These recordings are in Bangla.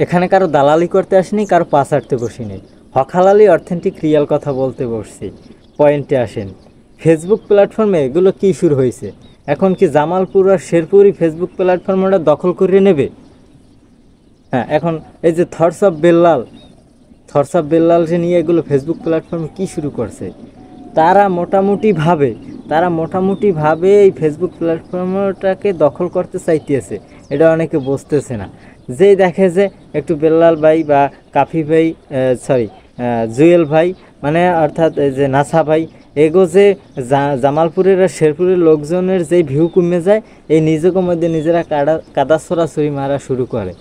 এখানে কারো দালালি করতে আসিনি, কারো পা ছাড়তে বসিনি, হক হালালি অথেন্টিক রিয়েল কথা বলতে বসছি। পয়েন্টে আসেন, ফেসবুক প্ল্যাটফর্মে এগুলো কী শুরু হয়েছে? এখন কি জামালপুর আর শেরপুরই ফেসবুক প্ল্যাটফর্মটা দখল করে নেবে? হ্যাঁ, এখন এই যে থটস অফ বেল্লাল যে নিয়ে এগুলো ফেসবুক প্ল্যাটফর্মে কী শুরু করছে, তারা মোটামুটিভাবে এই ফেসবুক প্ল্যাটফর্মটাকে দখল করতে চাইতেছে। এটা অনেকে বুঝতেছে না। যেই দেখে যে একটু বেল্লাল ভাই বা কাফি ভাই, সরি জুয়েল ভাই, মানে অর্থাৎ এই যে নাসা ভাই, এগো যে জামালপুরের আর শেরপুরের লোকজনের যেই ভিউ কমে যায়, এই নিজেকে মধ্যে নিজেরা কাদা ছড়াছড়ি মারা শুরু করে।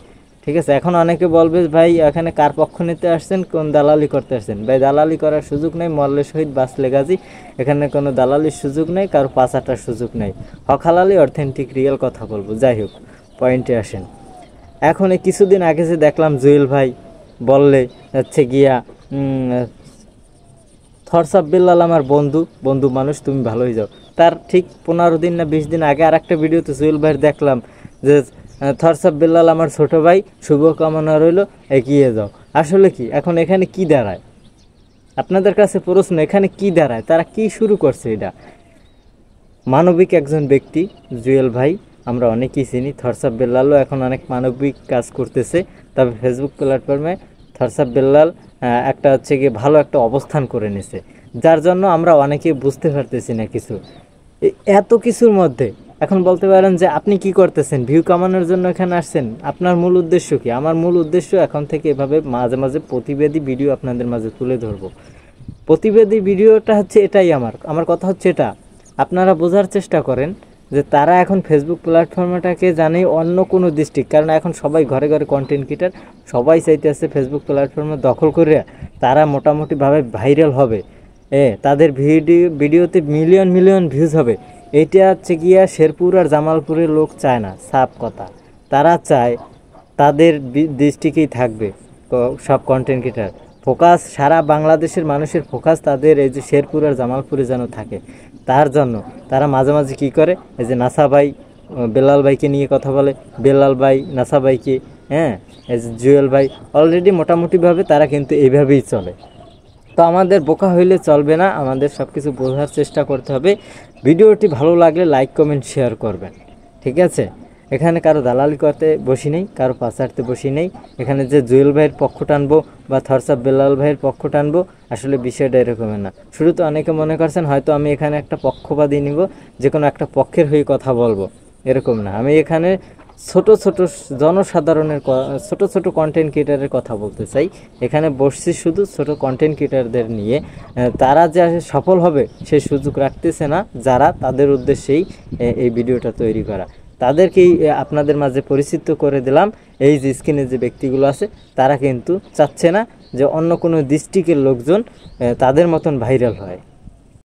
ঠিক আছে, এখন অনেকে বলবে ভাই এখানে কার পক্ষ নিতে আসছেন, কোন দালালি করতে আসছেন? ভাই দালালি করার সুযোগ নেই, মল্লে শহীদ বাঁচলে গাজী, এখানে কোনো দালালির সুযোগ নেই, কারো পাচাটার সুযোগ নেই। হক হালালি অথেন্টিক রিয়েল কথা বলবো। যাই হোক, পয়েন্টে আসেন। এখন এই কিছুদিন আগে যে দেখলাম জুয়েল ভাই বললে হচ্ছে গিয়া থটস অফ বেল্লাল আমার বন্ধু মানুষ, তুমি ভালোই যাও। তার ঠিক 15 দিন না 20 দিন আগে আর একটা ভিডিওতে জুয়েল ভাইয়ের দেখলাম যে থটস অফ বেল্লাল আমার ছোট ভাই, শুভকামনা রইল, এগিয়ে যাও। আসলে কি এখন এখানে কি দাঁড়ায়? আপনাদের কাছে প্রশ্ন, এখানে কি দাঁড়ায়? তারা কি শুরু করছে? এটা মানবিক একজন ব্যক্তি জুয়েল ভাই, আমরা অনেকেই চিনি। থটস অফ বেল্লালও এখন অনেক মানবিক কাজ করতেছে। তবে ফেসবুক প্ল্যাটফর্মে থটস অফ বেল্লাল একটা হচ্ছে গিয়ে ভালো একটা অবস্থান করে নিছে, যার জন্য আমরা অনেকেই বুঝতে পারতেছি না কিছু। এত কিছুর মধ্যে এখন বলতে পারেন যে আপনি কি করতেছেন? ভিউ কামানোর জন্য এখানে আসছেন? আপনার মূল উদ্দেশ্য কি? আমার মূল উদ্দেশ্য এখন থেকে এভাবে মাঝে মাঝে প্রতিবেদী ভিডিও আপনাদের মাঝে তুলে ধরবো। প্রতিবেদী ভিডিওটা হচ্ছে এটাই, আমার কথা হচ্ছে এটা, আপনারা বোঝার চেষ্টা করেন যে তারা এখন ফেসবুক প্ল্যাটফর্মটাকে জানে অন্য কোনো ডিস্ট্রিক্ট, কারণ এখন সবাই ঘরে ঘরে কন্টেন্ট ক্রিয়েটার, সবাই চাইতেছে ফেসবুক প্ল্যাটফর্মে দখল করে তারা মোটামুটিভাবে ভাইরাল হবে, তাদের ভিডিওতে মিলিয়ন ভিউজ হবে। এটা হচ্ছে গিয়া শেরপুর আর জামালপুরের লোক চায় না, সাফ কথা। তারা চায় তাদের ডিস্ট্রিক্টেই থাকবে সব কন্টেন্ট ক্রিয়েটার, ফোকাস সারা বাংলাদেশের মানুষের ফোকাস তাদের এই যে শেরপুর আর জামালপুরে যেন থাকে। তার জন্য তারা মাঝে মাঝে কী করে, এই যে নাসা ভাই বেল্লাল ভাইকে নিয়ে কথা বলে, বেল্লাল ভাই নাসা ভাইকে, এই যে জুয়েল ভাই, অলরেডি মোটামুটিভাবে তারা কিন্তু এইভাবেই চলে। তো আমাদের বোকা হইলে চলবে না, আমাদের সব কিছু বোঝার চেষ্টা করতে হবে। ভিডিওটি ভালো লাগলে লাইক কমেন্ট শেয়ার করবেন, ঠিক আছে? এখানে কারো দালালি করতে বসি নেই, কারো পাচারতে বসি নেই। এখানে যে জুয়েল ভাইয়ের পক্ষ টানবো বা থটস অফ বেল্লাল ভাইয়ের পক্ষ টানবো, আসলে বিষয়টা এরকমের না। শুরু তো অনেকে মনে করছেন হয়তো আমি এখানে একটা পক্ষপাতী নিব, যে কোনো একটা পক্ষের হয়ে কথা বলবো, এরকম না। আমি এখানে ছোট জনসাধারণের ছোট কন্টেন্ট ক্রিয়েটারের কথা বলতে চাই। এখানে বসছি শুধু ছোট কন্টেন্ট ক্রিয়েটারদের নিয়ে, তারা যে সফল হবে সেই সুযোগ রাখতেছে না, যারা তাদের উদ্দেশ্যেই এই ভিডিওটা তৈরি করা। তাদেরকেই আপনাদের মাঝে পরিচিত করে দিলাম। এই যে স্ক্রিনে যে ব্যক্তিগুলো আছে, তারা কিন্তু চাচ্ছে না যে অন্য কোনো ডিস্ট্রিক্টের লোকজন তাদের মতন ভাইরাল হয়।